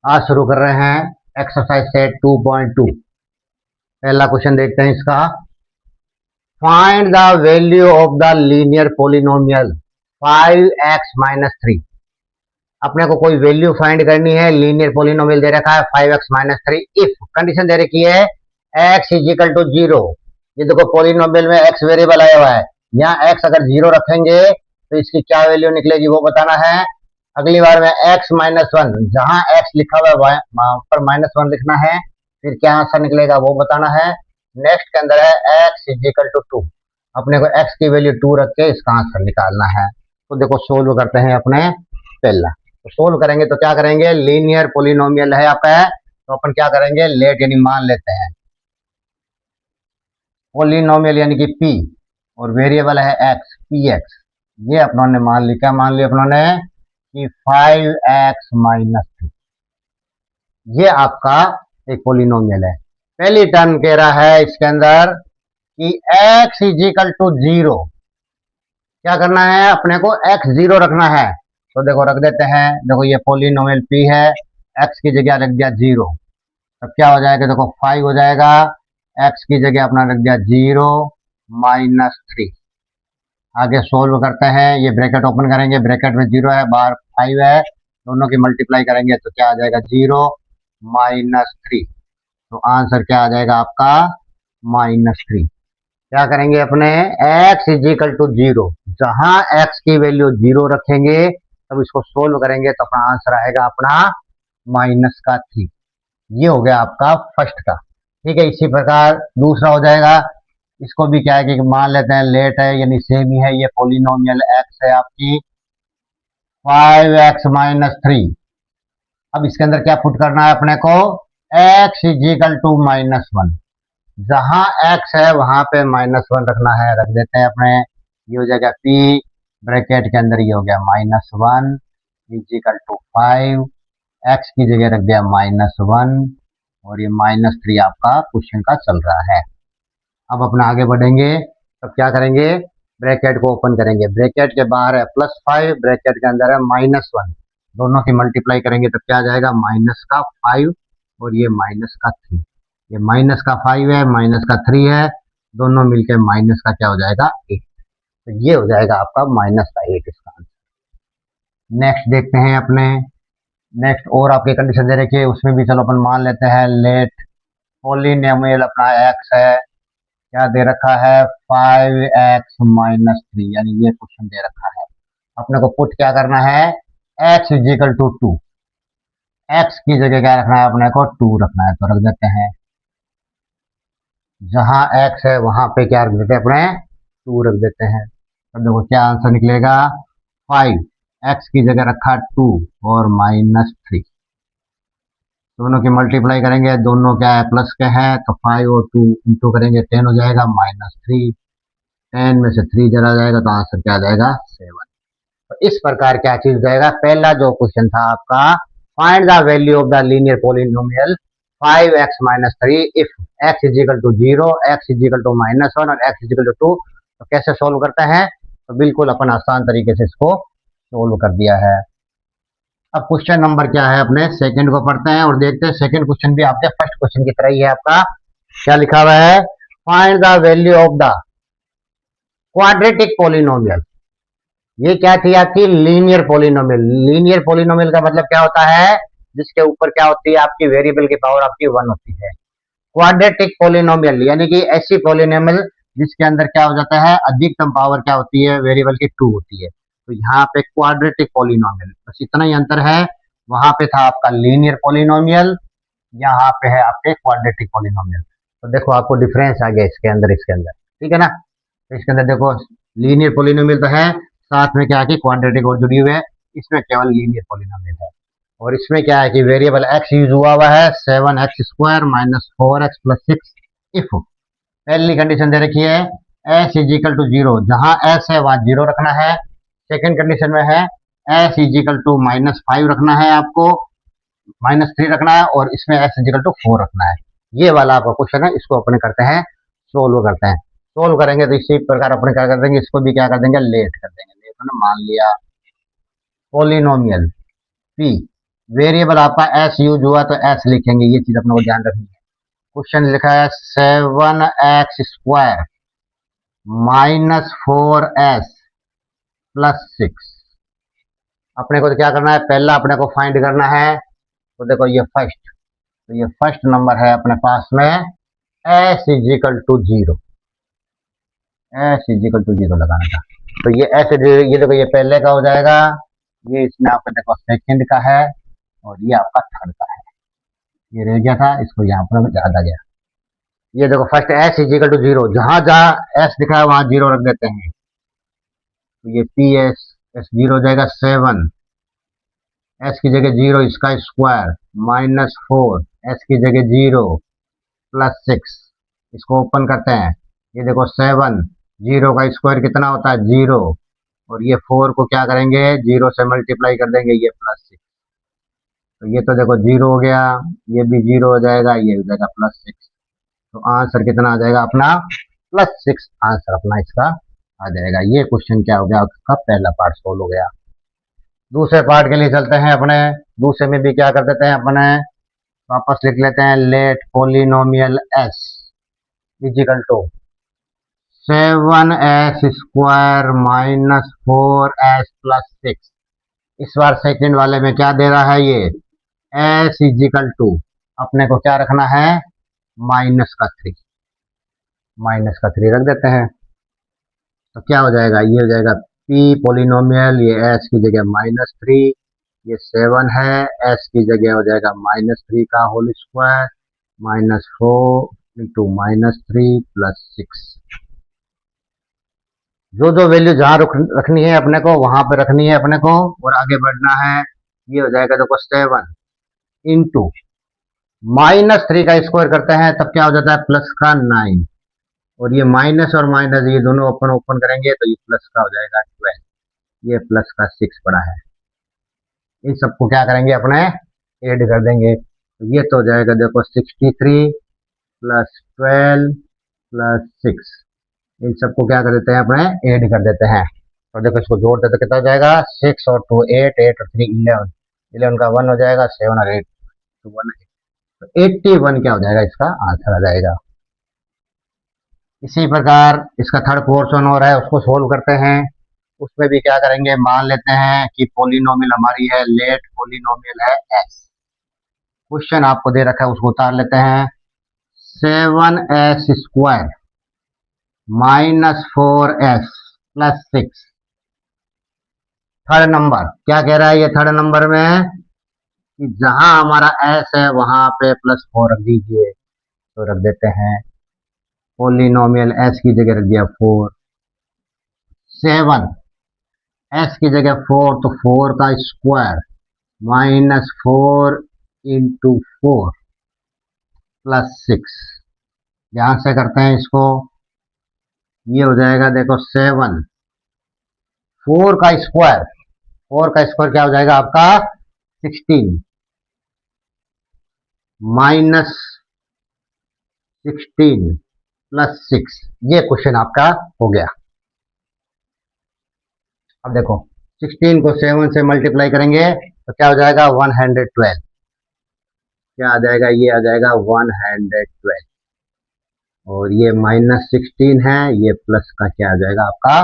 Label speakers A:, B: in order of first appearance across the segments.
A: आज शुरू कर रहे हैं एक्सरसाइज सेट 2.2। पहला क्वेश्चन देखते हैं इसका। Find the value of the linear polynomial 5x-3। अपने को कोई वैल्यू फाइंड करनी है। लीनियर पोलिनोमियल दे रखा है 5x-3 इफ कंडीशन दे रखी है x इज इक्वल टू 0। ये देखो पोलिनोमियल में x वेरिएबल आया हुआ है, यहाँ x अगर 0 रखेंगे तो इसकी क्या वैल्यू निकलेगी वो बताना है। अगली बार में x-1, जहां x लिखा हुआ है वहां पर -1 लिखना है, फिर क्या आंसर निकलेगा वो बताना है। नेक्स्ट के अंदर है x इज इक्वल टू 2। अपने को x की वैल्यू 2 रख के इसका आंसर निकालना है। तो देखो सोल्व करते हैं अपने पहला। तो सोल्व करेंगे तो क्या करेंगे, लीनियर पोलिनोमियल है आपका है तो अपन क्या करेंगे, लेट यानी मान लेते हैं पोलिनोमियल यानी कि p और वेरिएबल है x, px। ये अपनों ने मान लिया, क्या मान लिया अपनों ने कि 5x-3 ये आपका एक पोलिनोमियल है। पहली टर्म कह रहा है इसके अंदर कि x इज इक्वल टू 0। क्या करना है अपने को, x 0 रखना है। तो देखो रख देते हैं, देखो ये पोलिनोमियल p है, x की जगह रख दिया 0। तब क्या हो जाएगा, देखो 5 हो जाएगा, x की जगह अपना रख दिया 0-3। आगे सोल्व करते हैं, ये ब्रैकेट ओपन करेंगे, ब्रैकेट में 0 है, बाहर 5 है, दोनों की मल्टीप्लाई करेंगे तो क्या आ जाएगा 0-3। तो आंसर क्या आ जाएगा आपका -3। क्या करेंगे अपने, x इज इक्वल टू 0, जहां x की वैल्यू 0 रखेंगे तब इसको सोल्व करेंगे तो अपना आंसर आएगा अपना -3। ये हो गया आपका फर्स्ट का। ठीक है, इसी प्रकार दूसरा हो जाएगा। इसको भी क्या है कि मान लेते हैं लेट है यानी सेम ही है, ये पोलिनोमियल x है आपकी 5x-3। अब इसके अंदर क्या पुट करना है अपने को, x इज इक्वल टू -1। जहां x है वहां पे -1 रखना है, रख देते हैं अपने। ये हो जाएगा p, ब्रैकेट के अंदर ये हो गया -1 इज इक्वल टू 5, x की जगह रख दिया -1 और ये -3 आपका क्वेश्चन का चल रहा है। अब अपना आगे बढ़ेंगे तब क्या करेंगे, ब्रैकेट को ओपन करेंगे, ब्रैकेट के बाहर है +5, ब्रैकेट के अंदर है -1, दोनों की मल्टीप्लाई करेंगे तो क्या आ जाएगा -5 और ये -3। ये -5 है, -3 है, दोनों मिलकर माइनस का क्या हो जाएगा 8। तो ये हो जाएगा आपका -8 इसका आंसर। नेक्स्ट देखते हैं अपने, नेक्स्ट और आपके कंडीशन दे रखी है, उसमें भी चलो अपन मान लेते हैं लेट पोलिनोमियल अपना x है, क्या दे रखा है 5x-3, यानी ये क्वेश्चन दे रखा है। अपने को पुट क्या करना है, x is equal to 2, x की जगह क्या रखना है अपने को 2 रखना है। तो रख देते हैं, जहां x है वहां पे क्या रख देते हैं अपने 2 रख देते हैं। तो देखो क्या आंसर निकलेगा, 5 x की जगह रखा 2 और -3, दोनों की मल्टीप्लाई करेंगे, दोनों क्या है प्लस के हैं तो 5 और 2 इंटू करेंगे 10 हो जाएगा -3, 10 में से 3 चला जाएगा तो आंसर क्या आ जाएगा 7। तो इस प्रकार क्या चीज जाएगा, पहला जो क्वेश्चन था आपका find the value of the linear polynomial 5x-3 if x is equal to 0, x is equal to -1 और x इज इक्वल टू 2। तो कैसे सोल्व करते हैं, तो बिल्कुल अपन आसान तरीके से इसको सोल्व कर दिया है। अब क्वेश्चन नंबर क्या है, अपने सेकंड को पढ़ते हैं और देखते हैं। सेकंड क्वेश्चन भी आपके फर्स्ट क्वेश्चन की तरह ही है। आपका क्या लिखा हुआ है, find the value of the quadratic polynomial. ये क्या थी आपकी लीनियर पोलिनोमियल। लीनियर पोलिनोमियल का मतलब क्या होता है, जिसके ऊपर क्या होती है आपकी वेरिएबल की पावर आपकी 1 होती है। क्वाड्रेटिक पोलिनोमियल यानी कि ऐसी पोलिनोमियल जिसके अंदर क्या हो जाता है, अधिकतम पावर क्या होती है वेरिएबल की 2 होती है। तो यहाँ पे क्वाड्रेटिक पोलिनोमियल, बस इतना ही अंतर है। वहां पे था आपका लीनियर पोलिनोमियल, यहाँ पे है आपके क्वाड्रेटिक पोलिनोमियल। तो देखो आपको डिफरेंस आ गया इसके अंदर, ठीक है ना। तो इसके अंदर देखो लीनियर पोलिनोमियल तो है, साथ में क्या है कि क्वाड्रेटिक और जुड़ी हुई है। इसमें केवल लीनियर पोलिनोमियल है और इसमें क्या है कि वेरिएबल x यूज हुआ है 7x² - 4x + 6 इफ पहली कंडीशन दे रखी है s इज इक्वल टू 0, जहां s है वहां 0 रखना है। सेकंड कंडीशन में है s इज इक्वल टू -5 रखना है, आपको -3 रखना है और इसमें s इज इक्वल टू 4 रखना है। ये वाला आपका क्वेश्चन है, इसको अपने करते हैं सोल्व करते हैं। सोल्व करेंगे तो इसी प्रकार अपने क्या कर देंगे, इसको भी क्या कर देंगे लेट कर देंगे। लेट मान लिया पोलिनोमियल p वेरिएबल आपका एस यूज हुआ तो एस लिखेंगे, ये चीज अपने को ध्यान रखनी है। क्वेश्चन लिखा है 7x² -4s + 6। अपने को तो क्या करना है, पहला अपने को फाइंड करना है। तो देखो ये फर्स्ट, तो ये फर्स्ट नंबर है अपने पास में s = 0, s = 0 लगाना था। तो ये ये देखो ये पहले का हो जाएगा, ये इसमें आपका देखो सेकंड का है, और ये आपका थर्ड का है। ये रह गया था, इसको यहाँ पर ज्यादा गया। ये देखो फर्स्ट s = 0, जहां जहां s दिखा है वहां 0 रख देते हैं। तो ये s 0 हो जाएगा 7, s की जगह 0 इसका स्क्वायर -4, s की जगह 0 + 6। इसको ओपन करते हैं, ये देखो 7, 0 का स्क्वायर कितना होता है 0, और ये 4 को क्या करेंगे 0 से मल्टीप्लाई कर देंगे, ये +6। तो ये तो देखो 0 हो गया, ये भी 0 हो जाएगा, ये हो जाएगा +6। तो आंसर कितना आ जाएगा अपना +6, आंसर अपना इसका आ जाएगा। ये क्वेश्चन क्या हो गया, आपका पहला पार्ट सोल्व हो गया। दूसरे पार्ट के लिए चलते हैं अपने। दूसरे में भी क्या कर देते हैं अपने, वापस लिख लेते हैं, late polynomial s = 7s² -4s + 6। इस बार सेकंड वाले में क्या दे रहा है, ये s = अपने को क्या रखना है, -3, -3 रख देते हैं। तो क्या हो जाएगा, ये हो जाएगा p पोलिनोमियल, ये s की जगह -3, ये 7 है, s की जगह हो जाएगा -3 का होल स्क्वायर -4 × -3 + 6। जो जो वैल्यू जहां रखनी है अपने को वहां पे रखनी है अपने को, और आगे बढ़ना है। ये हो जाएगा देखो 7 × -3 का स्क्वायर करते हैं तब क्या हो जाता है प्लस का 9, और ये माइनस और माइनस ये दोनों ओपन ओपन करेंगे तो ये प्लस का हो जाएगा 12, ये प्लस का 6 पड़ा है। इन सबको क्या करेंगे अपने ऐड कर देंगे, तो ये तो हो जाएगा देखो 63 + 12 + 6। इन सबको क्या कर देते हैं अपने ऐड कर देते हैं, और देखो इसको जोड़ देते कितना हो जाएगा 6 और 2 8, 8 और 3 11, 11 का 1 हो जाएगा, 7 और 8 तो 1, तो 81 क्या हो जाएगा इसका आंसर आ जाएगा। इसी प्रकार इसका थर्ड पोर्शन हो रहा है, उसको सोल्व करते हैं। उसमें भी क्या करेंगे, मान लेते हैं कि पोलिनोमियल हमारी है, लेट पोलिनोमियल है s। क्वेश्चन आपको दे रखा है उसको उतार लेते हैं, 7s² -4s + 6। थर्ड नंबर क्या कह रहा है, ये थर्ड नंबर में कि जहां हमारा s है वहां पे +4 रख दीजिए। तो रख देते हैं, पोलिनोमियल s की जगह रख दिया 4, 7 s की जगह 4 तो 4 का स्क्वायर -4 × 4 + 6। ध्यान से करते हैं इसको, ये हो जाएगा देखो 7, 4 का स्क्वायर, 4 का स्क्वायर क्या हो जाएगा आपका 16 -16 + 6। ये क्वेश्चन आपका हो गया। अब देखो 16 को 7 से मल्टीप्लाई करेंगे तो क्या हो जाएगा 112, क्या आ जाएगा, ये आ जाएगा 112, और ये -16 है, ये प्लस का क्या आ जाएगा आपका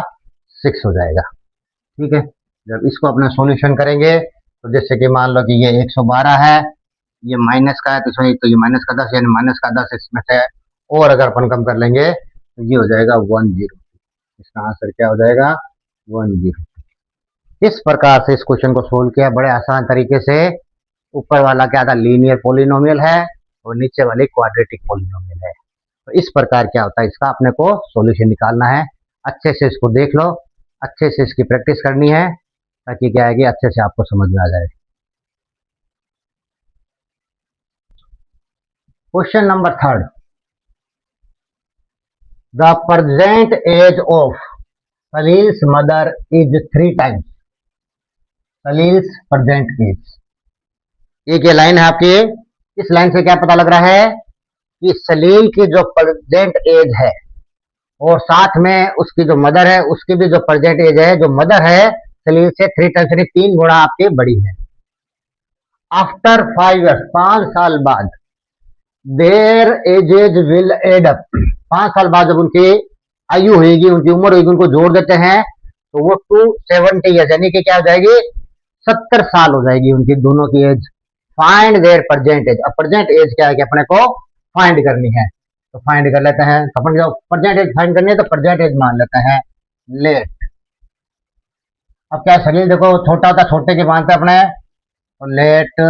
A: 6 हो जाएगा। ठीक है, जब इसको अपने सॉल्यूशन करेंगे तो जैसे कि मान लो कि ये 112 है, ये माइनस का है तो सही, तो ये माइनस का 10 यानी -10 इसमें से और अगर अपन कम कर लेंगे तो ये हो जाएगा 10। इसका आंसर क्या हो जाएगा 10। इस प्रकार से इस क्वेश्चन को सोल्व किया बड़े आसान तरीके से। ऊपर वाला क्या था, लीनियर पोलिनोमियल है, और नीचे वाली क्वाड्रेटिक पोलिनोमियल है। तो इस प्रकार क्या होता है, इसका अपने को सॉल्यूशन निकालना है। अच्छे से इसको देख लो, अच्छे से इसकी प्रैक्टिस करनी है, ताकि क्या है कि अच्छे से आपको समझ में आ जाए। Question number third, the present age of Salil's mother is 3 times. Salil's present age, एक ये लाइन है आपकी, इस लाइन से क्या पता लग रहा है कि सलील की जो प्रेजेंट एज है और साथ में उसकी जो मदर है उसकी भी जो प्रेजेंट एज है, जो मदर है सलील से 3 टाइम्स 3 गुणा आपकी बड़ी है। आफ्टर 5 years, 5 साल बाद, their ages will add up, 5 साल बाद जब उनकी आयु होगी, उनकी उम्र होगी, उनको जोड़ देते हैं तो वो 270 years, यानी कि क्या हो जाएगी, 70 साल हो जाएगी उनकी दोनों की age. Find their present age, अब प्रेजेंट एज क्या है कि अपने को फाइंड करनी है, तो फाइंड कर लेते हैं। तो अपन जब प्रेजेंट एज फाइंड करनी है तो प्रेजेंट एज मान लेते हैं लेट। अब क्या सलील देखो छोटा होता, छोटे की मानते अपने, तो लेट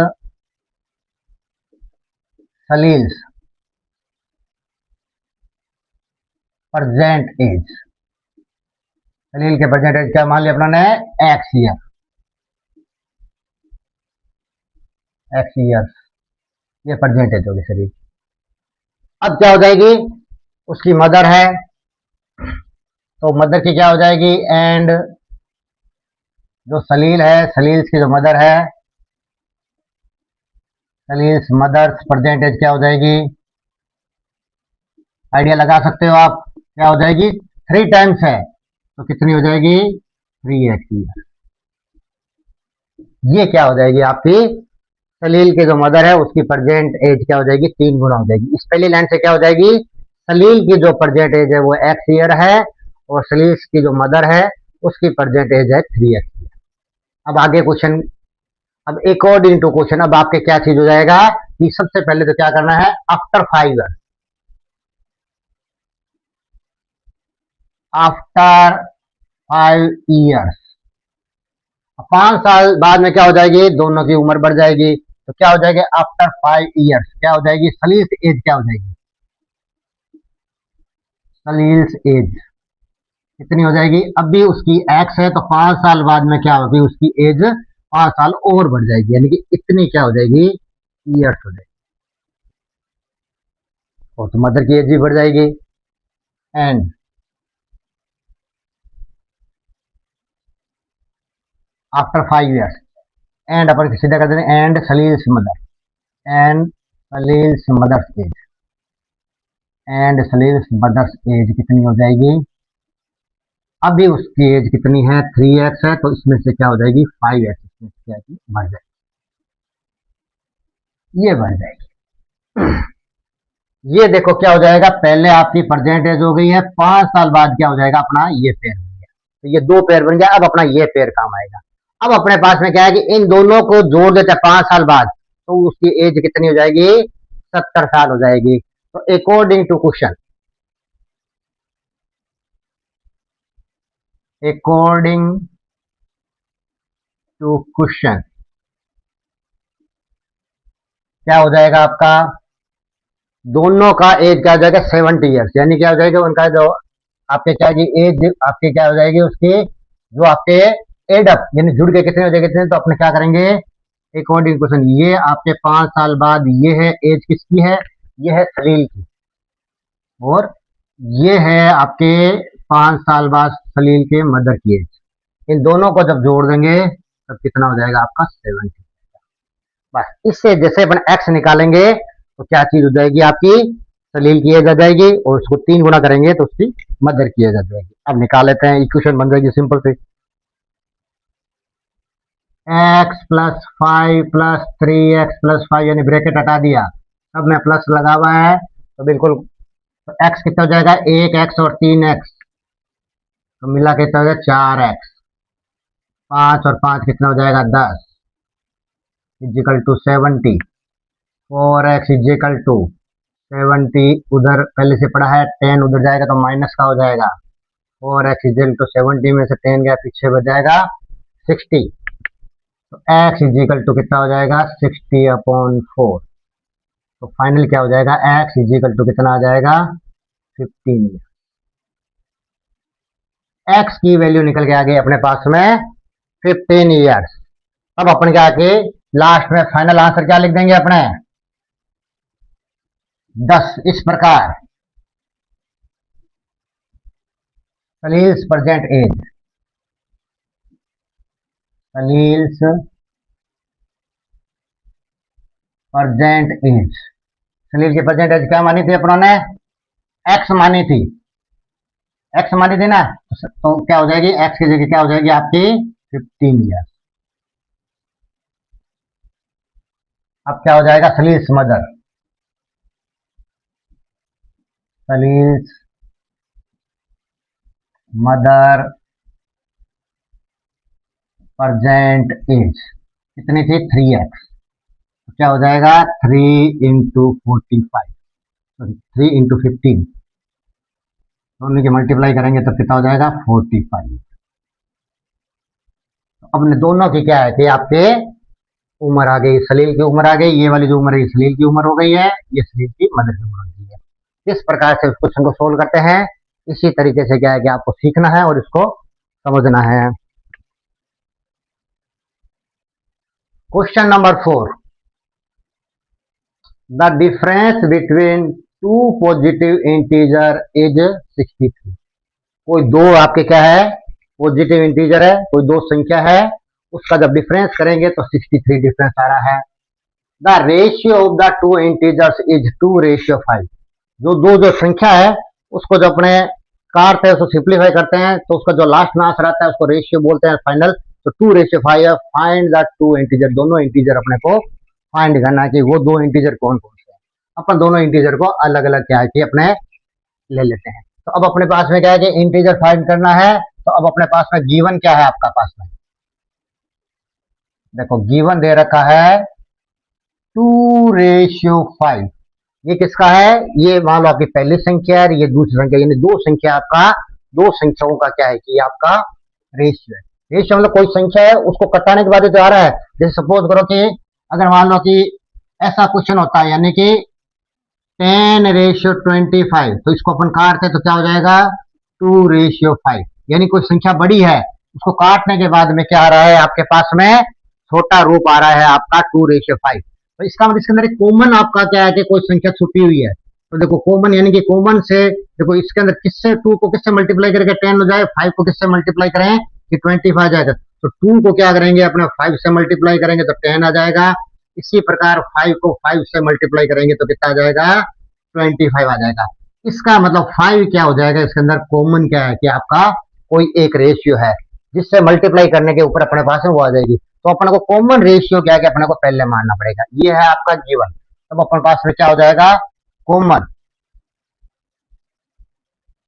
A: सलील्स प्रेजेंट एज, सलील के प्रेजेंट एज क्या मान लिया अपने ने, एक्स ईयर, एक्स ईयर, ये प्रेजेंट एज होगी सलील। अब क्या हो जाएगी, उसकी मदर है तो मदर की क्या हो जाएगी, एंड जो सलील है, सलील्स की जो मदर है, सलील्स मदर्स प्रेजेंट एज क्या हो जाएगी, आइडिया लगा सकते हो आप, क्या हो जाएगी, 3 times है तो कितनी हो जाएगी, 3x ईयर। ये क्या हो जाएगी आपकी, सलील की जो मदर है उसकी प्रेजेंट एज क्या हो जाएगी, 3 गुना हो जाएगी। इस पहली लाइन से क्या हो जाएगी, सलील की जो प्रेजेंट एज है वो एक्स ईयर है और सलील की जो मदर है उसकी प्रेजेंट एज है 3x। अब आगे क्वेश्चन, अब अकॉर्डिंग टू क्वेश्चन, अब आपके क्या चीज हो जाएगा कि सबसे पहले तो क्या करना है, आफ्टर 5 years, आफ्टर 5 years, 5 साल बाद में क्या हो जाएगी, दोनों की उम्र बढ़ जाएगी, तो क्या हो जाएगी, आफ्टर 5 years क्या हो जाएगी, सलील्स एज क्या हो जाएगी, सलील्स एज कितनी हो जाएगी, अब भी उसकी एक्स है तो 5 साल बाद में क्या होगी, उसकी एज 5 साल और बढ़ जाएगी, यानी कि इतनी क्या हो जाएगी, ईयर्स हो जाएगी, और तो मदर की एज भी बढ़ जाएगी। एंड आफ्टर 5 years, एंड अपन सीधा कर देंगे, and Salil's mother, and Salil's mother's age, and Salil's mother's age कितनी हो जाएगी, अभी उसकी एज कितनी है, 3x है तो इसमें से क्या हो जाएगी, 5x, इसमें से क्या है, बढ़ जाएगी, ये बढ़ जाएगी। ये देखो क्या हो जाएगा, पहले आपकी प्रेजेंट एज हो गई है, 5 साल बाद क्या हो जाएगा, अपना ये पेयर बन गया, तो ये 2 पेयर बन गया, अब अपना ये पेयर काम आएगा। अब अपने पास में क्या है कि इन दोनों को जोड़ देते हैं 5 साल बाद, तो उसकी एज कितनी हो जाएगी, 70 साल हो जाएगी। तो according to question, according to question क्या हो जाएगा आपका, दोनों का एज क्या हो जाएगा, 70 years, यानी क्या हो जाएगा उनका जो आपके क्या जी एज आपके क्या हो जाएगी, उसके जो आपके एडअप यानी जुड़ के कितने हो जाएंगे, कितने, तो अपने क्या करेंगे, अकॉर्डिंग क्वेश्चन, ये आपके 5 साल बाद ये है एज किसकी है, ये है सलील की, और ये है आपके 5 साल बाद सलील के मदर की एज, इन दोनों को जब जोड़ देंगे तब कितना हो जाएगा आपका 70। बस इससे जैसे अपन एक्स निकालेंगे तो क्या चीज हो जाएगी आपकी, सलील की एज आ जाएगी, और उसको 3 गुना करेंगे तो उसकी मदर की एज आ जाएगी। अब निकाल लेते हैं, इक्वेशन बन जाएगी सिंपल से, x+5+3x+5, यानी ब्रैकेट हटा दिया, अब मैं प्लस लगा हुआ है तो बिल्कुल, तो x कितना हो जाएगा, 1x और 3x, तो मिला कितना हो जाएगा 4x, 5 और 5 कितना हो जाएगा 10, is equal to 70, 4x is equal to 70, उधर पहले से पड़ा है 10 उधर जाएगा तो माइनस का हो जाएगा, 4x इजिकल टू 70 में से 10 गया पीछे बच जाएगा 60, तो x इजिकल टू कितना हो जाएगा 60/4, तो फाइनल क्या हो जाएगा, x इजिकल टू कितना आ जाएगा 15। x की वैल्यू निकल के आ गई अपने पास में 15 ईयर्स। अब अपन क्या आके लास्ट में फाइनल आंसर क्या लिख देंगे अपने, 10, इस प्रकार सलील्स प्रेजेंट एज, सलील्स प्रेजेंट एज, सलील की प्रेजेंट एज क्या मानी थी अपनों ने, एक्स मानी थी, एक्स मानी थी ना, तो क्या हो जाएगी, एक्स की जगह क्या हो जाएगी आपकी 15 ईयर्स। अब क्या हो जाएगा, सलील्स मदर, सलील्स मदर प्रजेंट एज कितनी थी, 3x। तो क्या हो जाएगा, 3 × 45, सॉरी 3 × 15, दोनों की मल्टीप्लाई करेंगे तब कितना हो जाएगा, 45। तो अब दोनों की क्या है कि आपके उम्र आ गई, सलील की उम्र आ गई, ये वाली जो उम्र है सलील की उम्र हो गई है, ये सलील की मदर की उम्र हो गई है। इस प्रकार से उस क्वेश्चन को सोल्व करते हैं। इसी तरीके से क्या है कि आपको सीखना है और इसको समझना है। Question number 4, the difference between two positive integer is 63। कोई दो आपके क्या है, पॉजिटिव इंटीजर है, कोई दो संख्या है, उसका जब डिफरेंस करेंगे तो 63 डिफरेंस आ रहा है। The ratio of the two integers is 2:5। जो संख्या है उसको जो अपने काटते हैं उसको सिंप्लीफाई करते हैं तो उसका जो लास्ट में आंसर आता है उसको रेशियो बोलते हैं फाइनल। तो 2:5 फाइंड द टू इंटीजर, दोनों इंटीजर अपने को फाइंड करना कि वो दो इंटीजर कौन कौन से हैं। अपन दोनों इंटीजर को अलग अलग क्या है कि अपने ले लेते हैं। तो अब अपने पास में क्या है कि इंटीजर फाइंड करना है। तो अब अपने पास में गिवन क्या है, आपका पास में देखो गिवन दे रखा है 2:5। ये किसका है, ये मान लो आपकी पहली संख्या है, ये दूसरी संख्या, यानी दो संख्या, आपका दो संख्याओं का क्या है कि आपका रेशियो है। रेशियो मतलब कोई संख्या है उसको कटाने के बाद जो आ रहा है, जैसे सपोज करो कि अगर मान लो कि ऐसा क्वेश्चन होता है यानी कि 10:25, तो इसको अपन काटते हैं तो क्या हो जाएगा 2:5। यानी कोई संख्या बड़ी है उसको काटने के बाद में क्या आ रहा है आपके पास में छोटा रूप आ रहा है आपका 2:5। तो इसका मतलब इसके अंदर एक कॉमन आपका क्या है कि कोई संख्या छुपी हुई है। तो देखो कॉमन यानी कि कॉमन से देखो इसके अंदर किससे 2 को किससे मल्टीप्लाई करके 10 हो जाए, 5 को किससे मल्टीप्लाई करें कि 25 आ जाएगा। तो 2 को क्या करेंगे अपने 5 से मल्टीप्लाई करेंगे तो 10 आ जाएगा। इसी प्रकार 5 को 5 से मल्टीप्लाई करेंगे तो कितना आ जाएगा 25 आ जाएगा। इसका मतलब 5 क्या हो जाएगा, इसके अंदर कॉमन क्या है कि आपका कोई एक रेशियो है जिससे मल्टीप्लाई करने के ऊपर अपने पास में वो आ जाएगी। तो अपने को कॉमन रेशियो क्या है कि अपने को पहले मानना पड़ेगा, ये है आपका गिवन। तब अपने पास में क्या हो जाएगा कॉमन,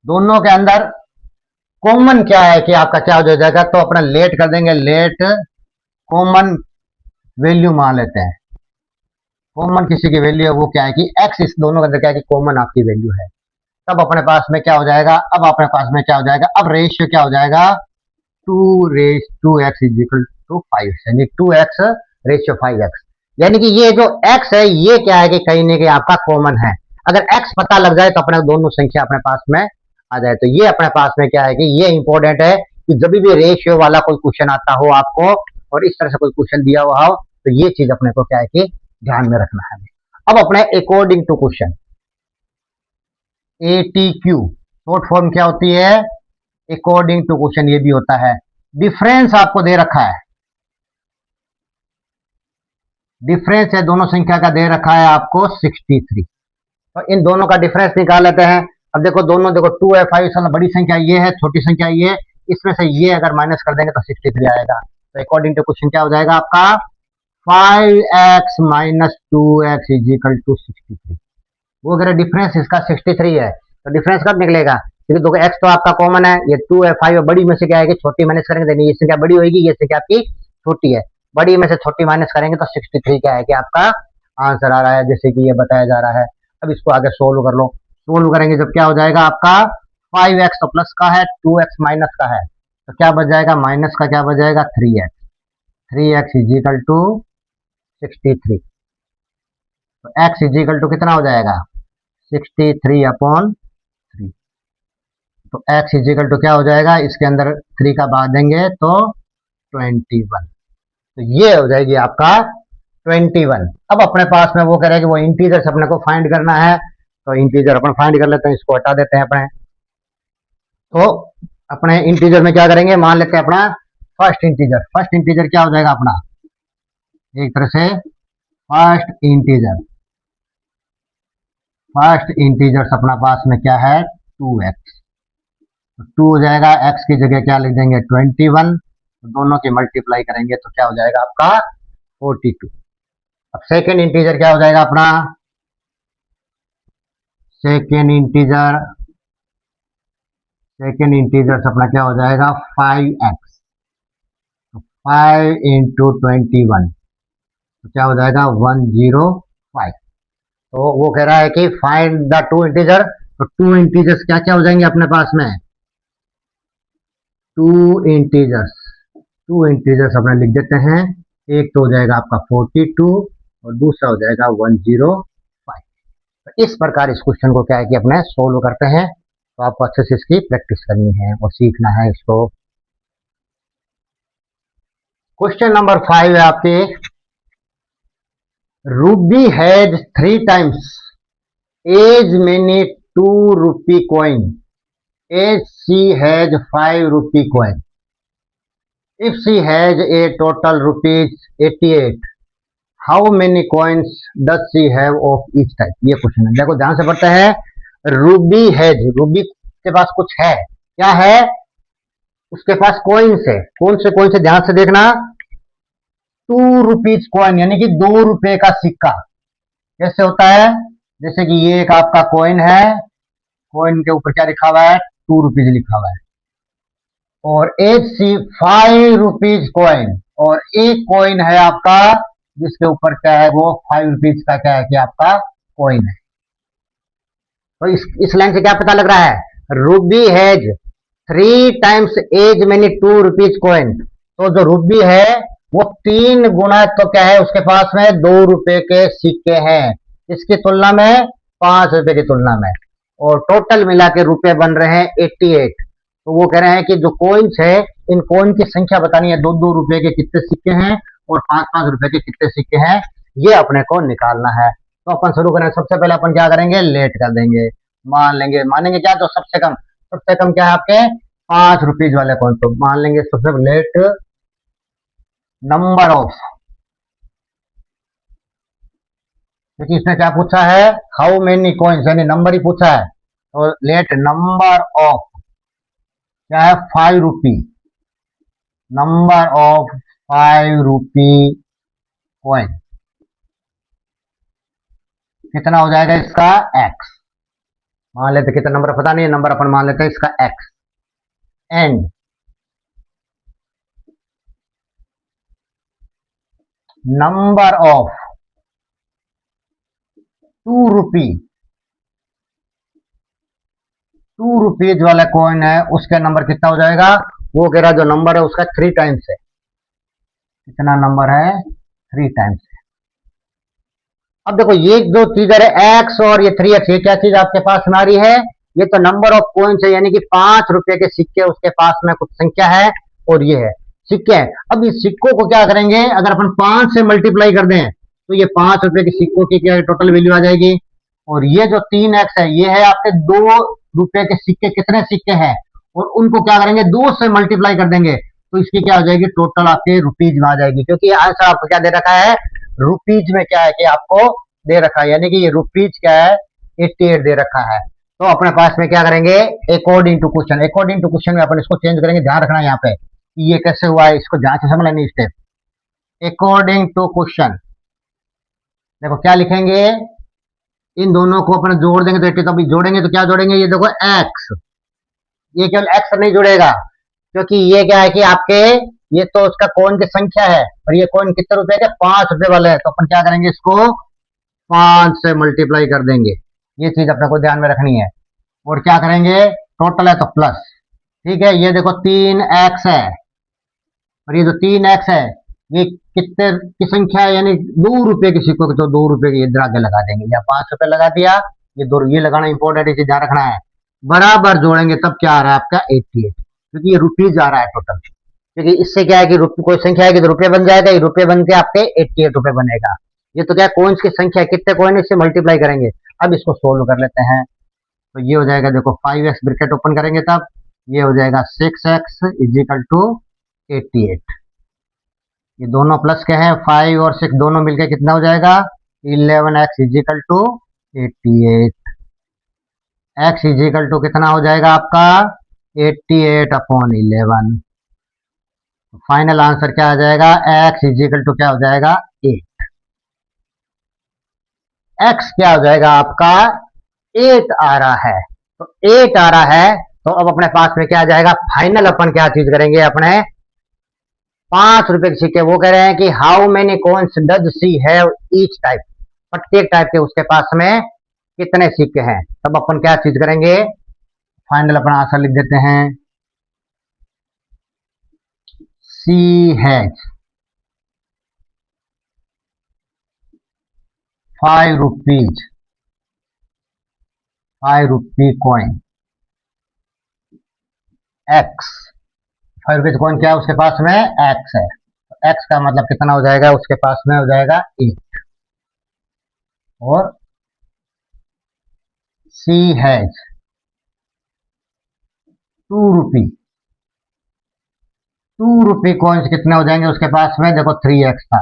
A: दोनों के अंदर कॉमन क्या है कि आपका क्या हो जाएगा। तो अपना लेट कर देंगे, लेट कॉमन वैल्यू मान लेते हैं। कॉमन किसी की वैल्यू है वो क्या है कि x, इस दोनों के अंदर क्या है कि कॉमन आपकी वैल्यू है। तब अपने पास में क्या हो जाएगा, अब अपने पास में क्या हो जाएगा, अब रेशियो क्या हो जाएगा 2:x इज इक्वल टू 5, यानी 2x रेशियो 5x। यानी कि ये जो x है ये क्या है कि कहीं ना कहीं आपका कॉमन है। अगर x पता लग जाए तो अपने दोनों संख्या अपने पास में आ जाए। तो ये अपने पास में क्या है कि ये इंपॉर्टेंट है कि जब भी रेशियो वाला कोई क्वेश्चन आता हो आपको और इस तरह से कोई क्वेश्चन दिया हुआ हो तो ये चीज अपने को क्या है कि ध्यान में रखना है। अब अपने according to question ATQ short form क्या होती है, अकॉर्डिंग टू क्वेश्चन ये भी होता है। डिफरेंस आपको दे रखा है, डिफरेंस है दोनों संख्या का दे रखा है आपको 63। तो इन दोनों का डिफरेंस निकाल लेते हैं। अब देखो दोनों देखो 2 है 5 साल बड़ी संख्या ये है, छोटी संख्या ये है, इसमें से ये अगर माइनस कर देंगे तो 63 आएगा। तो अकॉर्डिंग टू क्वेश्चन क्या हो जाएगा आपका 5x minus 2x is equal to 63। वो अगर डिफरेंस इसका 63 है तो डिफरेंस कब निकलेगा, क्योंकि देखो x तो आपका कॉमन है, ये 2 है 5 है, बड़ी में से क्या है छोटी माइनस करेंगे तो ये संख्या बड़ी होगी, ये संख्या आपकी छोटी है। बड़ी में से छोटी माइनस करेंगे तो 63 क्या है कि आपका आंसर आ रहा है, जैसे कि ये बताया जा रहा है। अब इसको आगे सोल्व कर लो, सोल्व करेंगे जब क्या हो जाएगा आपका 5x तो प्लस का है, 2x माइनस का है, तो क्या बच जाएगा माइनस का क्या बच जाएगा 3x इज इक्वल टू 63। तो x इज इक्वल टू कितना हो जाएगा 63/3। तो x इज इक्वल टू क्या हो जाएगा, इसके अंदर 3 का भाग देंगे तो 21। तो ये हो जाएगी आपका 21। अब अपने पास में वो कह रहे हैं कि वो इंटीजर्स अपने को फाइंड करना है। तो इंटीजर अपन फाइंड कर लेते हैं, इसको हटा देते हैं अपने। तो अपने इंटीजर में क्या करेंगे, मान लेते हैं अपना फर्स्ट इंटीजर। फर्स्ट इंटीजर क्या हो जाएगा अपना, एक तरह से फर्स्ट इंटीजर, फर्स्ट इंटीजर्स अपना पास में क्या है 2x। तो 2 हो जाएगा, x की जगह क्या लिख देंगे 21। तो दोनों की मल्टीप्लाई करेंगे तो क्या हो जाएगा आपका 42। अब सेकेंड इंटीजर क्या हो जाएगा अपना, सेकेंड इंटीजर अपना क्या हो जाएगा 5x, 5 इंटू 21 तो क्या हो जाएगा 105। तो वो कह रहा है कि फाइंड द टू इंटीजर, तो टू इंटीजर्स क्या क्या हो जाएंगे अपने पास में, टू इंटीजर्स अपने लिख देते हैं। एक तो हो जाएगा आपका 42 और दूसरा हो जाएगा 105। तो इस प्रकार इस क्वेश्चन को क्या है कि अपने सोल्व करते हैं। तो आपको अच्छे से इसकी प्रैक्टिस करनी है और सीखना है इसको। क्वेश्चन नंबर 5 है आपके, Ruby has 3 times as many 2 rupee coin as she has 5 rupee coin. If she has a total rupees 88, how many coins does she have of each type? ये क्वेश्चन है, देखो ध्यान से पढ़ते हैं। रूबी हैज, रूबी के पास कुछ है, क्या है उसके पास कॉइन्स है, कौन से ध्यान से देखना, 2 रुपीज कॉइन यानी कि 2 रुपए का सिक्का। कैसे होता है, जैसे कि ये एक आपका कॉइन है, कॉइन के ऊपर क्या लिखा हुआ है 2 रुपीज लिखा हुआ है, और एक सी 5 रुपीज कॉइन, और एक कॉइन है आपका जिसके ऊपर क्या है वो 5 रुपीज का क्या है कि आपका कॉइन है। तो इस लाइन से क्या पता लग रहा है, Ruby has 3 times as many 2 rupees coin. तो जो रूबी है वो 3 गुना तो क्या है उसके पास में 2 रुपए के सिक्के हैं, इसकी तुलना में 5 रुपए की तुलना में, और टोटल मिला के रुपए बन रहे हैं 88। तो वो कह रहे हैं कि जो कॉइन्स है इन कॉइन की संख्या बतानी है, 2-2 रुपए के कितने सिक्के हैं और 5-5 रुपए के कितने सिक्के हैं, ये अपने को निकालना है। तो अपन शुरू करें, सबसे पहले अपन क्या करेंगे लेट कर देंगे, मानेंगे क्या, तो सबसे कम क्या है आपके 5 रुपीज वाले कॉइन, तो मान लेंगे सबसे लेट नंबर ऑफ, क्योंकि इसने क्या पूछा है हाउ मेनी कॉइन्स यानी नंबर ही पूछा है, तो लेट नंबर ऑफ क्या है 5 रुपी, नंबर ऑफ 5 रुपी कॉइन कितना हो जाएगा इसका x, मान लेते कितना नंबर पता नहीं है, नंबर अपन मान लेते हैं इसका x, and number of 2 rupees वाला कॉइन है उसका नंबर कितना हो जाएगा, वो कह रहा जो नंबर है उसका 3 टाइम्स है, कितना नंबर है 3 टाइम्स है। अब देखो ये जो चीज है x और ये 3x, ये क्या चीज आपके पास हमारी है, ये तो नंबर ऑफ कॉइन्स है यानी कि 5 रुपए के सिक्के उसके पास में कुछ संख्या है, और ये है सिक्के हैं। अब इस सिक्कों को क्या करेंगे, अगर अपन 5 से मल्टीप्लाई कर दें तो ये 5 रुपए के सिक्कों की क्या टोटल वैल्यू आ जाएगी, और ये जो 3x है ये है आपके 2 रुपए के सिक्के, कितने सिक्के हैं, और उनको क्या करेंगे 2 से मल्टीप्लाई कर देंगे तो इसकी क्या हो जाएगी टोटल आपके रुपीज में आ जाएगी, क्योंकि आंसर आपको क्या दे रखा है रुपीज में, क्या है कि आपको दे रखा है, यानी कि ये रुपीज क्या है 88 दे रखा है। तो अपने पास में क्या करेंगे अकॉर्डिंग टू क्वेश्चन में अपन इसको चेंज करेंगे, ध्यान रखना यहाँ पे ये कैसे हुआ है, इसको ध्यान से समझ लेनी स्टेप। अकॉर्डिंग टू क्वेश्चन देखो क्या लिखेंगे, इन दोनों को अपन जोड़ देंगे तो 80, तो अभी जोड़ेंगे तो क्या जोड़ेंगे, ये देखो x, ये केवल x नहीं जुड़ेगा क्योंकि ये क्या है कि आपके ये तो उसका कॉइन की संख्या है, और ये कॉइन कितने रुपए के 5 रुपए वाले है, तो अपन क्या करेंगे इसको 5 से मल्टीप्लाई कर देंगे, ये चीज अपने को ध्यान में रखनी है। और क्या करेंगे टोटल है तो प्लस, ठीक है, ये देखो 3x है और ये जो 3x है ये कितने की संख्या है, यानी 2 रुपए के सिक्कों के, तो 2 रुपए के इधर आगे लगा देंगे, या 5 रुपए लगा दिया, ये 2 ये लगाना इंपॉर्टेंट है, ध्यान रखना है। बराबर जोड़ेंगे तब क्या आ रहा है आपका 88, क्योंकि ये रुपीज आ रहा है टोटल, क्योंकि इससे क्या है कि कोई संख्या है कि तो रुपये बन जाएगा, ये रुपये बन के आपके 88 रुपए बनेगा। ये तो क्या कॉइन्स की संख्या है, कितने कॉइन इससे मल्टीप्लाई करेंगे। अब इसको सोल्व कर लेते हैं, तो ये हो जाएगा देखो 5x ब्रैकेट ओपन करेंगे तब ये हो जाएगा 6x इजिकल टू 88, ये दोनों प्लस के हैं, 5 और 6 दोनों मिलके कितना हो जाएगा 11x is equal to 88, x is equal to कितना हो जाएगा आपका 88/11। फाइनल आंसर क्या आ जाएगा x इजिकल टू क्या हो जाएगा 8। x क्या हो जाएगा आपका 8 आ रहा है, तो 8 आ रहा है, तो अब अपने पास में क्या आ जाएगा, फाइनल अपन क्या चीज करेंगे, अपने 5 रुपए के सिक्के, वो कह रहे हैं कि how many coins does she have each type, प्रत्येक टाइप के उसके पास में कितने सिक्के हैं। तब अपन क्या चीज करेंगे, फाइनल अपना आंसर लिख देते हैं, C has 5 rupees, 5 rupee coin, X 5 rupees coin क्या है उसके पास में, एक्स है, एक्स का मतलब कितना हो जाएगा, उसके पास में हो जाएगा 8, और सी हैज 2 रुपी, 2 रुपी कॉइन्स कितने हो जाएंगे उसके पास में, देखो 3x था,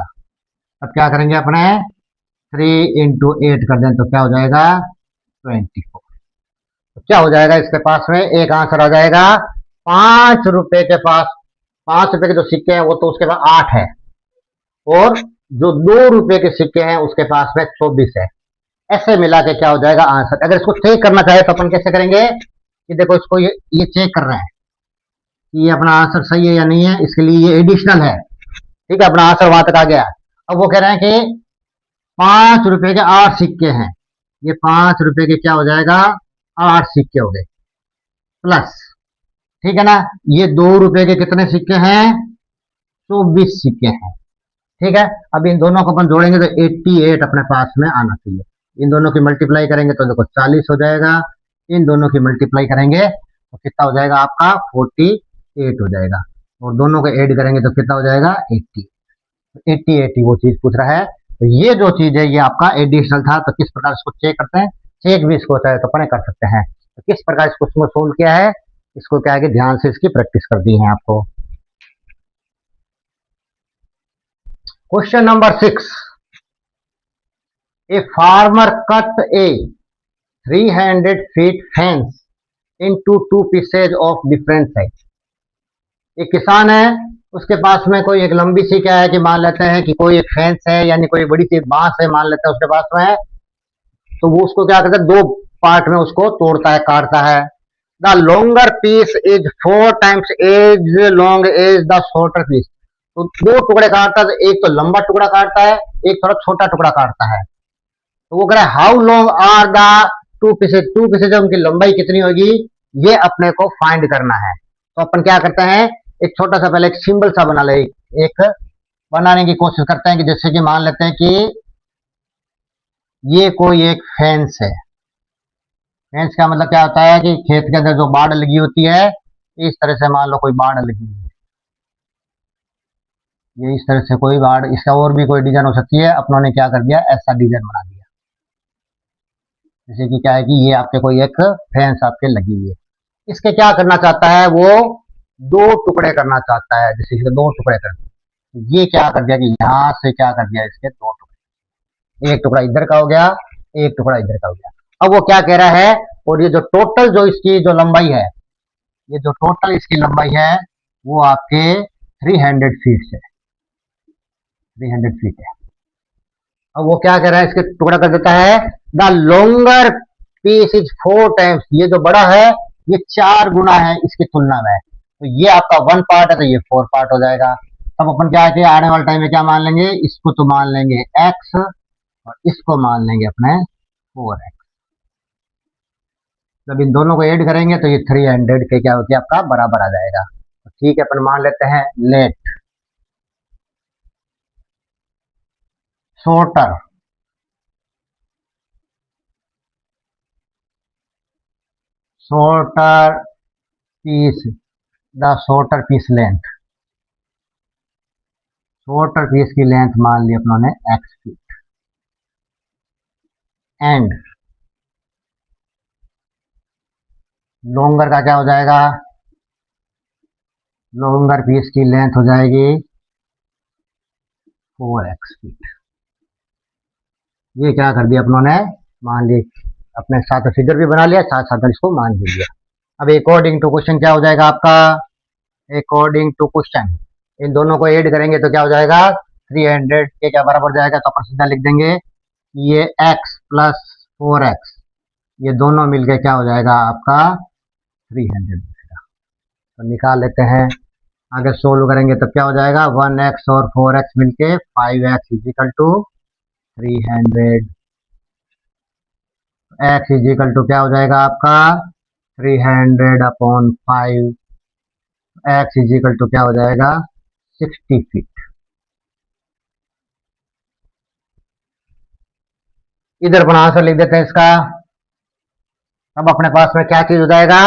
A: अब क्या करेंगे अपने 3 × 8 कर दें तो क्या हो जाएगा 24, तो क्या हो जाएगा इसके पास में, एक आंसर आ जाएगा 5 रुपए के पास, 5 रुपए के जो सिक्के हैं वो तो उसके पास 8 है, और जो 2 रुपए के सिक्के हैं उसके पास में 24 है, ऐसे मिला के क्या हो जाएगा आंसर। अगर इसको चेक करना चाहे तो अपन कैसे करेंगे, कि देखो इसको ये चेक कर रहे हैं कि ये अपना आंसर सही है या नहीं है, इसके लिए ये एडिशनल है, ठीक है, अपना आंसर वहां तक आ गया। अब वो कह रहे हैं कि 5 रुपए के 8 सिक्के हैं, ये 5 रुपए के क्या हो जाएगा 8 सिक्के हो गए, प्लस, ठीक है ना, ये 2 रुपए के कितने सिक्के हैं, 24 सिक्के हैं, ठीक है। अब इन दोनों को अपन जोड़ेंगे तो 88 अपने पास में आना चाहिए, इन दोनों की मल्टीप्लाई करेंगे तो देखो 40 हो जाएगा, इन दोनों की मल्टीप्लाई करेंगे तो कितना हो जाएगा आपका 48 हो जाएगा, और दोनों को ऐड करेंगे तो कितना हो जाएगा 80, 80 वो चीज पूछ रहा है। तो ये जो चीज है ये आपका एडिशनल था, तो किस प्रकार इसको चेक करते हैं, चेक भी इसको चाहे तो अपने कर सकते हैं, तो किस प्रकार इसको सोल्व किया है, इसको क्या है कि ध्यान से इसकी प्रैक्टिस कर दी है आपको। Question number 6, a farmer cut A 300 feet fence into 2 pieces of different size। एक किसान है, उसके पास में कोई एक लंबी सी क्या है कि मान लेते हैं कि कोई एक फेंस है, यानी कोई बड़ी सी बांस है मान लेते हैं उसके पास में, तो वो उसको क्या करता है 2 पार्ट में उसको तोड़ता है, काटता है। The longer piece is 4 times as long as the shorter piece, तो 2 टुकड़े काटता है, तो एक तो लंबा टुकड़ा काटता है, एक थोड़ा छोटा टुकड़ा काटता है, तो वो कह रहा है how long are the 2 pieces, 2 pieces उनकी लंबाई कितनी होगी, ये अपने को फाइंड करना है। तो अपन क्या करते हैं, एक छोटा सा पहले एक सिंबल सा बना ले, एक बनाने की कोशिश करते हैं कि जैसे कि मान लेते हैं कि ये कोई एक फेंस है, फेंस का मतलब क्या होता है कि खेत के अंदर जो बाड़ लगी होती है, इस तरह से मान लो कोई बाड़ लगी है, ये इस तरह से कोई बाड़, इसका और भी कोई डिजाइन हो सकती है, अपनों ने क्या कर दिया ऐसा डिजाइन बना दिया, जैसे कि क्या है कि ये आपके कोई एक फेंस आपके लगी हुई है, इसके क्या करना चाहता है वो 2 टुकड़े करना चाहता है, जैसे इसके 2 टुकड़े कर दिए, ये क्या कर दिया कि यहां से क्या कर दिया इसके 2 टुकड़े, एक टुकड़ा इधर का हो गया, एक टुकड़ा इधर का हो गया। अब वो क्या कह रहा है, और ये जो टोटल जो इसकी जो लंबाई है, ये जो टोटल इसकी लंबाई है वो आपके 300 फीट है, 300 फीट है। अब वो क्या कह रहा है, इसके टुकड़ा कर देता है, the longer piece is 4 times, ये जो बड़ा है ये 4 गुना है इसकी तुलना में, तो ये आपका 1 पार्ट है तो ये 4 पार्ट हो जाएगा। तब अपन क्या है आने वाले टाइम में क्या मान लेंगे, इसको तो मान लेंगे x और इसको मान लेंगे अपने 4x, जब इन दोनों को ऐड करेंगे तो ये 300 के क्या होती है आपका बराबर आ जाएगा। तो ठीक है, अपन मान लेते हैं let shorter shorter piece, the shorter piece length, shorter piece की लेंथ मान ली अपनों ने x फीट, एंड लॉन्गर का क्या हो जाएगा, लॉन्गर पीस की लेंथ हो जाएगी 4x फीट। ये क्या कर दिया अपनों ने, मान ली अपने साथ फिगर भी बना लिया, साथ साथ इसको मान भी लिया। अब अकॉर्डिंग टू क्वेश्चन क्या हो जाएगा आपका, अकॉर्डिंग टू क्वेश्चन इन दोनों को ऐड करेंगे तो क्या हो जाएगा 300 के क्या बराबर जाएगा, तो अपन सीधा लिख देंगे ये x प्लस 4x, ये दोनों मिलके क्या हो जाएगा आपका 300 बचेगा। तो निकाल लेते हैं, आगे सोल्व करेंगे तो क्या हो जाएगा 1x और 4x मिलके 5x is equal to 300। x is equal to क्या हो जाएगा आपका 300 upon 5, x is equal to क्या हो जाएगा 60 फीट। इधर अपना आंसर लिख देते हैं इसका। अब अपने पास में क्या चीज हो जाएगा,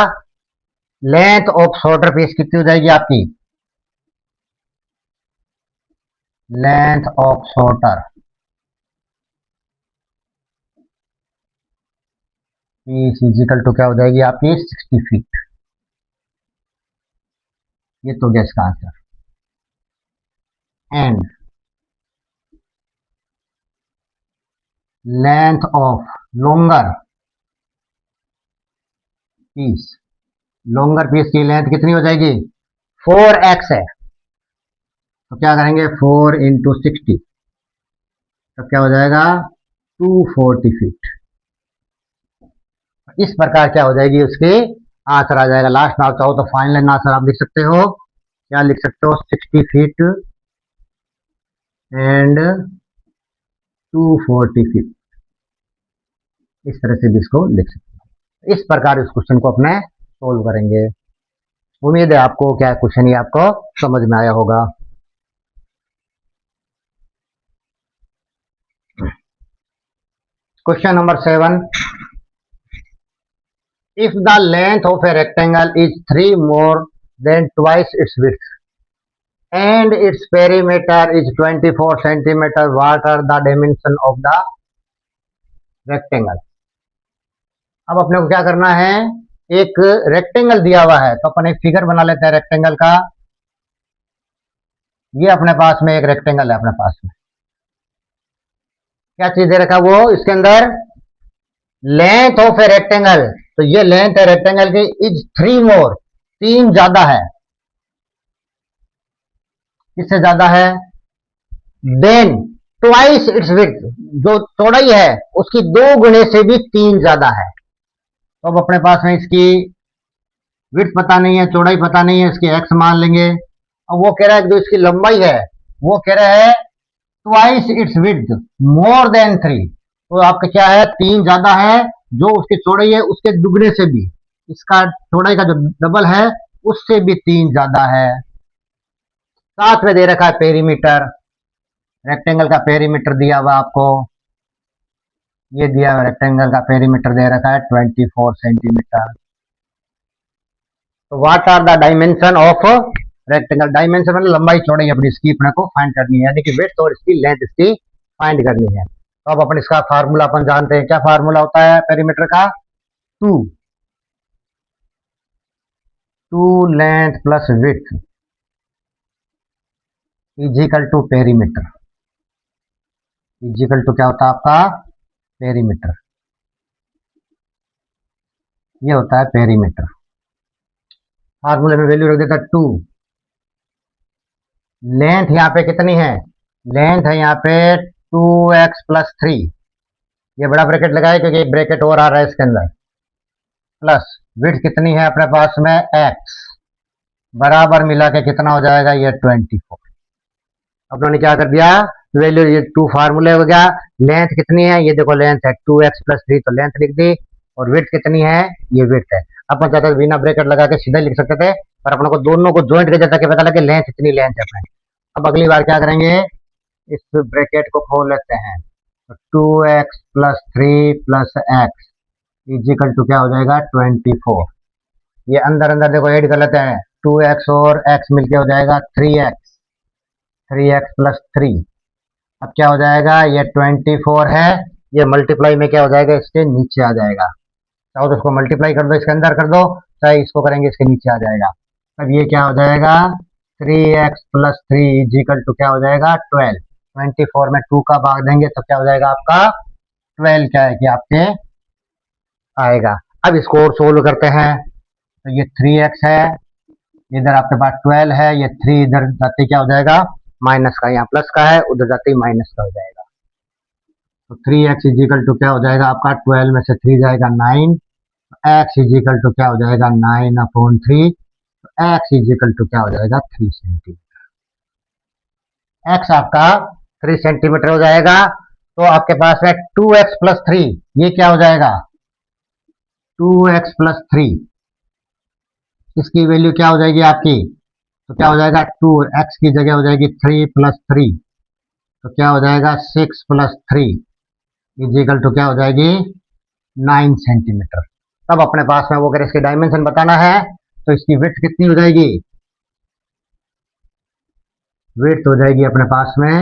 A: लेंथ ऑफ शॉर्टर पीस कितनी हो जाएगी आपकी, length of shorter piece is equal to क्या हो जाएगी आपकी 60 फीट। ये तो गया इसका answer. And length of longer piece, longer piece की लेंथ कितनी हो जाएगी 4x है, तो क्या करेंगे 4 इंटू 60, तो क्या हो जाएगा 240 फीट। इस प्रकार क्या हो जाएगी उसकी आंसर आ जाएगा। लास्ट में आप चाहो तो फाइनल आंसर आप लिख सकते हो, क्या लिख सकते हो 60 फीट एंड 240 फीट, इस तरह से भी इसको लिख सकते हो। इस प्रकार इस क्वेश्चन को अपने सोल्व करेंगे। उम्मीद है आपको क्या क्वेश्चन ये आपको समझ में आया होगा। Question number 7, if the length of a rectangle is 3 more than twice its width and its perimeter is 24 centimeter, what are the dimension of the rectangle? अब अपने को क्या करना है, एक रेक्टेंगल दिया हुआ है तो अपन एक फिगर बना लेते हैं रेक्टेंगल का। ये अपने पास में एक रेक्टेंगल है, अपने पास में क्या चीज दे रखा है वो, इसके अंदर लेंथ ऑफ ए रेक्टेंगल, तो ये लेंथ है रेक्टेंगल की इज 3 मोर, 3 ज्यादा है, किससे ज्यादा है, देन ट्वाइस इट्स विड्थ, जो चौड़ाई है उसकी 2 गुने से भी 3 ज्यादा है। तो अब अपने पास में इसकी विड्थ पता नहीं है, चौड़ाई पता नहीं है, इसकी एक्स मान लेंगे। अब वो कह रहा है जो इसकी लंबाई है वो कह रहा है twice its width more than 3, तो आपका क्या है 3 ज्यादा है, जो उसकी चौड़ाई है उसके दुगने से भी, इसका चौड़ाई का जो डबल है उससे भी 3 ज्यादा है। साथ में दे रखा है पेरीमीटर, रेक्टेंगल का पेरीमीटर दिया हुआ आपको, ये दिया हुआ रेक्टेंगल का पेरीमीटर दे रखा है 24 सेंटीमीटर। तो what are the dimension of rectangle, dimension मतलब लंबाई चौड़ाई अपनी इसकी अपने को फाइंड करनी है, यानी कि विड्थ और इसकी लेंथ इसकी फाइंड करनी है। तो अब अपन इसका फार्मूला अपन जानते हैं, क्या फार्मूला होता है पेरीमीटर का, 2 length plus width is equal to perimeter, is equal to क्या होता है आपका पेरीमीटर, ये होता है पेरीमीटर। फार्मूले में वैल्यू रख देता 2, लेंथ यहाँ पे कितनी है, लेंथ है यहाँ पे 2x प्लस 3, ये बड़ा ब्रैकेट लगाए क्योंकि एक ब्रैकेट और आ रहा है इसके अंदर, प्लस विड्थ कितनी है अपने पास में x, बराबर मिला के कितना हो जाएगा ये 24। अपनों ने क्या कर दिया वैल्यू, ये 2 फार्मूले हो गया, लेंथ कितनी है ये देखो लेंथ है 2x प्लस 3, तो लेंथ लिख दी, और विड्थ कितनी है ये विड्थ है। अपन चाहते बिना ब्रैकेट लगा के सीधा लिख सकते थे, पर अपने को दोनों को ज्वाइंट कर देता कि पता लगे लेंथ इतनी लेंथ है अपने। अब अगली बार क्या करेंगे, इस ब्रैकेट को खोल लेते हैं, तो 2x plus 3 plus x is equal to क्या हो जाएगा 24। ये अंदर अंदर देखो ऐड कर लेते हैं, 2x और x मिलके हो जाएगा 3x, 3x प्लस 3। अब क्या हो जाएगा ये 24 है, ये मल्टीप्लाई में क्या हो जाएगा इसके नीचे आ जाएगा, चाहो तो इसको मल्टीप्लाई कर दो इसके अंदर कर दो, चाहे इसको करेंगे इसके नीचे आ जाएगा। अब ये क्या हो जाएगा 3x प्लस 3 इजिकल टू क्या हो जाएगा 12, 24 में 2 का भाग देंगे तो क्या हो जाएगा आपका 12 क्या है कि आपके आएगा। अब इसको और सोल्व करते हैं, तो ये 3x है, इधर आपके पास 12 है, ये 3 इधर जाते क्या हो जाएगा माइनस का, यहाँ प्लस का है उधर जाते ही माइनस का हो जाएगा। तो 3x इजिकल टू क्या हो जाएगा आपका, 12 में से 3 जाएगा 9, x इजिकल टू क्या हो जाएगा 9/3, तो x इजिकल टू क्या हो जाएगा 3 सेंटीमीटर। x आपका 3 सेंटीमीटर हो जाएगा। तो आपके पास है 2x प्लस 3, ये क्या हो जाएगा 2x प्लस 3, इसकी वैल्यू क्या हो जाएगी आपकी, तो क्या हो जाएगा 2, x की जगह हो जाएगी 3 प्लस 3, तो क्या हो जाएगा 6 प्लस 3 इजिकल टू क्या हो जाएगी 9 सेंटीमीटर। तब अपने पास में वो अगर इसके डायमेंशन बताना है तो इसकी विड्थ कितनी हो जाएगी, विड्थ हो जाएगी अपने पास में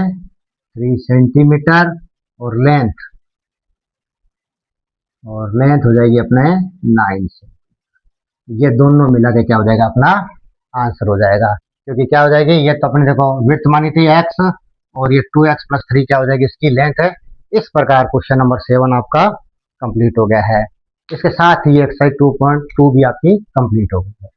A: 3 सेंटीमीटर और लेंथ हो जाएगी अपने 9 से। ये दोनों मिला के क्या हो जाएगा अपना आंसर हो जाएगा, क्योंकि क्या हो जाएगी, ये तो अपने देखो विड्थ मानी थी x और ये 2x प्लस 3 क्या हो जाएगी इसकी लेंथ है। इस प्रकार क्वेश्चन नंबर 7 आपका कंप्लीट हो गया है। इसके साथ ही एक्सरसाइज 2.2 भी आपकी कंप्लीट हो गई है।